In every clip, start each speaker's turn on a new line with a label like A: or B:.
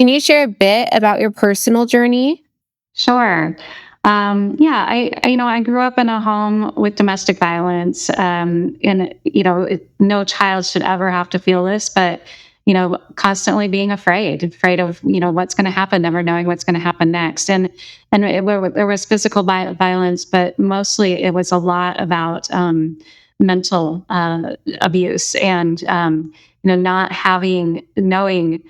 A: Can you share a bit about your personal journey?
B: Sure. Yeah, I grew up in a home with domestic violence, and no child should ever have to feel this, but constantly being afraid of what's going to happen, never knowing what's going to happen next, there was physical violence, but mostly it was a lot about mental abuse and not having knowing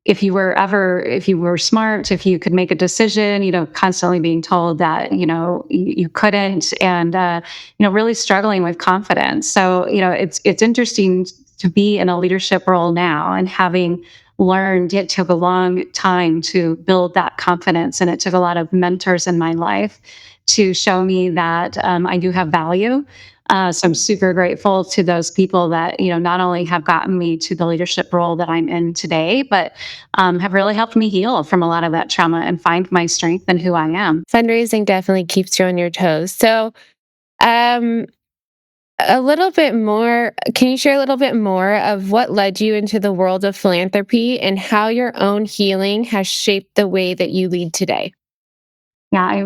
B: if you were smart, if you could make a decision, constantly being told that, you couldn't, and, really struggling with confidence. So, it's interesting to be in a leadership role now and having learned it took a long time to build that confidence. And it took a lot of mentors in my life to show me that I do have value. So I'm super grateful to those people that, not only have gotten me to the leadership role that I'm in today, but have really helped me heal from a lot of that trauma and find my strength and who I am.
A: Fundraising definitely keeps you on your toes. So, um, a little bit more, can you share a little bit more of what led you into the world of philanthropy and how your own healing has shaped the way that you lead today?
B: Yeah,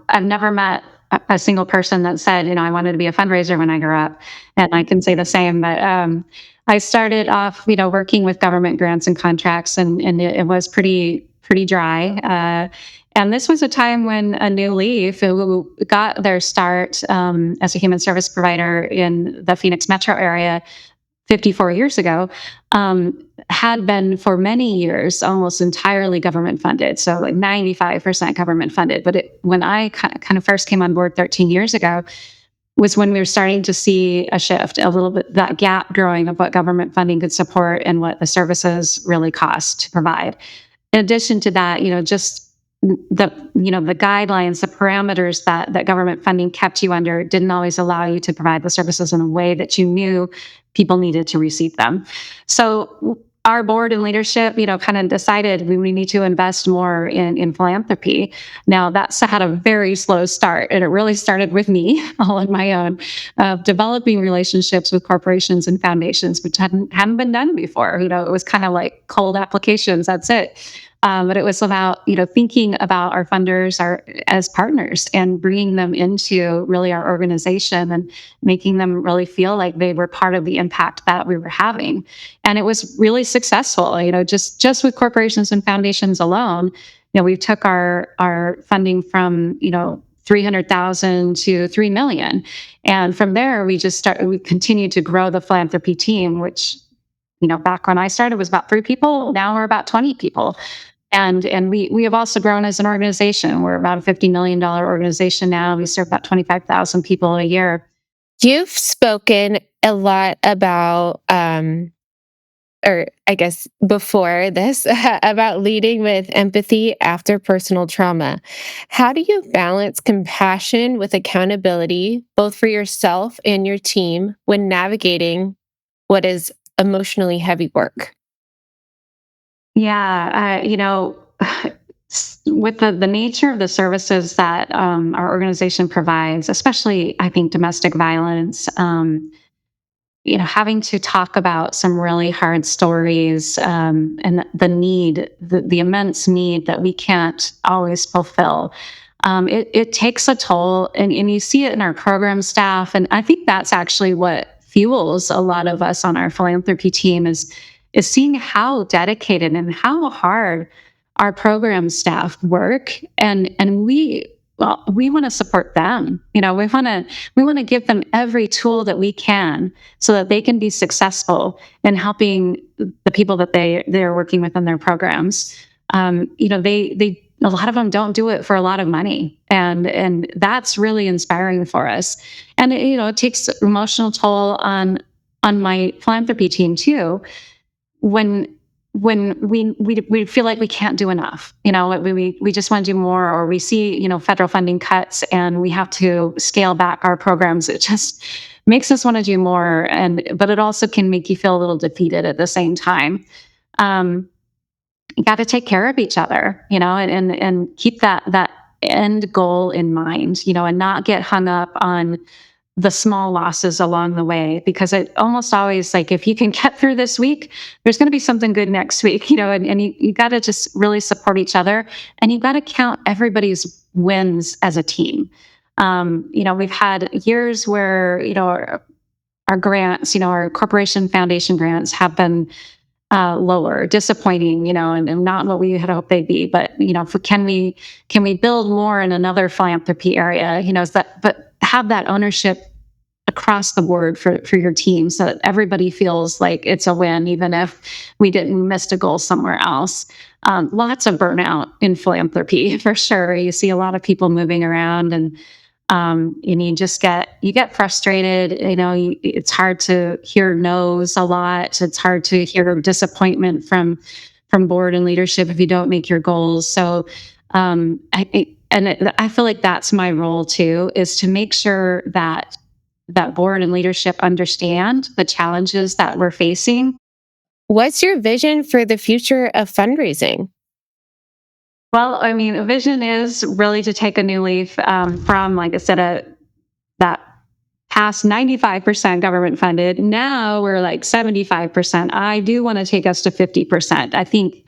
B: I've never met a single person that said, I wanted to be a fundraiser when I grew up, and I can say the same. But I started off, working with government grants and contracts, and it was pretty dry. And this was a time when a new leaf who got their start as a human service provider in the Phoenix metro area 54 years ago, had been for many years almost entirely government funded. So like 95% government funded. But when I kind of first came on board 13 years ago, was when we were starting to see a shift, a little bit, that gap growing of what government funding could support and what the services really cost to provide. In addition to that, just the guidelines, the parameters that government funding kept you under didn't always allow you to provide the services in a way that you knew people needed to receive them. So our board and leadership, kind of decided we need to invest more in philanthropy. Now that's had a very slow start, and it really started with me all on my own, of developing relationships with corporations and foundations, which hadn't been done before. It was kind of like cold applications. That's it. But it was about, thinking about our funders as partners and bringing them into really our organization and making them really feel like they were part of the impact that we were having. And it was really successful, just with corporations and foundations alone. We took our funding from, 300,000 to 3 million. And from there, we continued to grow the philanthropy team, which, back when I started was about 3 people. Now we're about 20 people. And we have also grown as an organization. We're about a $50 million organization now. We serve about 25,000 people a year.
A: You've spoken a lot about, or I guess before this, about leading with empathy after personal trauma. How do you balance compassion with accountability, both for yourself and your team, when navigating what is emotionally heavy work?
B: Yeah, with the nature of the services that our organization provides, especially I think domestic violence, having to talk about some really hard stories, and the immense need that we can't always fulfill. It takes a toll, and you see it in our program staff. And I think that's actually what fuels a lot of us on our philanthropy team is seeing how dedicated and how hard our program staff work, and we want to support them. We want to give them every tool that we can so that they can be successful in helping the people that they're working with in their programs. They a lot of them don't do it for a lot of money, and that's really inspiring for us. And it takes emotional toll on my philanthropy team too, when we feel like we can't do enough. We just want to do more, or we see federal funding cuts and we have to scale back our programs. It just makes us want to do more, but it also can make you feel a little defeated at the same time. um, you got to take care of each other, and keep that end goal in mind, and not get hung up on the small losses along the way, because it almost always, like, if you can get through this week, there's going to be something good next week, and you got to just really support each other, and you've got to count everybody's wins as a team. We've had years where, our grants, our corporation foundation grants have been lower, disappointing, and not what we had hoped they'd be. But can we build more in another philanthropy area? But have that ownership across the board for your team, so that everybody feels like it's a win, even if we missed a goal somewhere else. Lots of burnout in philanthropy for sure. You see a lot of people moving around, and you get frustrated. It's hard to hear no's a lot. It's hard to hear disappointment from board and leadership if you don't make your goals. So, I feel like that's my role too, is to make sure that board and leadership understand the challenges that we're facing.
A: What's your vision for the future of fundraising?
B: Well, I mean, a vision is really to take a new leaf, from, like I said, that past 95% government funded. Now we're like 75%. I do want to take us to 50%. I think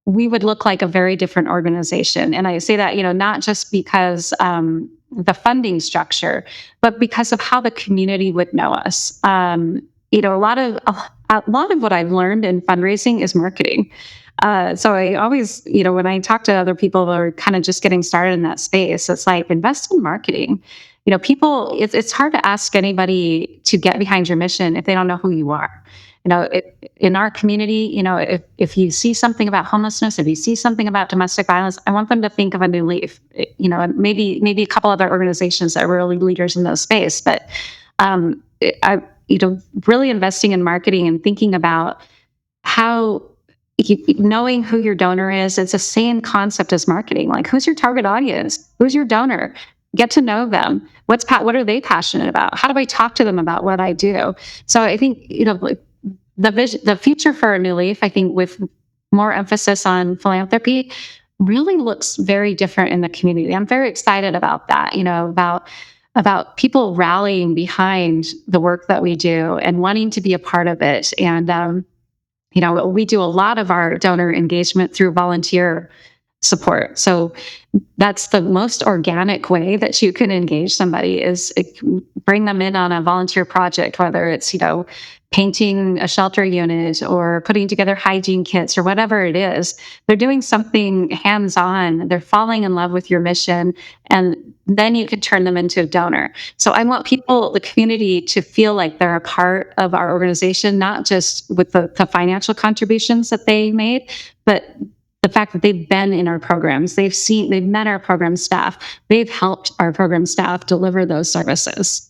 B: we would look like a very different organization. And I say that, not just because the funding structure, but because of how the community would know us. A lot of what I've learned in fundraising is marketing. So I always, when I talk to other people that are kind of just getting started in that space, it's like, invest in marketing. It's hard to ask anybody to get behind your mission if they don't know who you are. In our community, if you see something about homelessness, if you see something about domestic violence, I want them to think of a new leaf. And maybe a couple other organizations that are really leaders in those space. But really investing in marketing and thinking about how knowing who your donor is. It's the same concept as marketing. Like, who's your target audience? Who's your donor? Get to know them. What are they passionate about? How do I talk to them about what I do? So I think, like, the future for a new leaf, I think, with more emphasis on philanthropy, really looks very different in the community. I'm very excited about that. About people rallying behind the work that we do and wanting to be a part of it. And we do a lot of our donor engagement through volunteer support. So that's the most organic way that you can engage somebody, is bring them in on a volunteer project, whether it's, painting a shelter unit or putting together hygiene kits or whatever it is. They're doing something hands-on. They're falling in love with your mission, and then you can turn them into a donor. So I want the community, to feel like they're a part of our organization, not just with the financial contributions that they made, but the fact that they've been in our programs, they've met our program staff, they've helped our program staff deliver those services.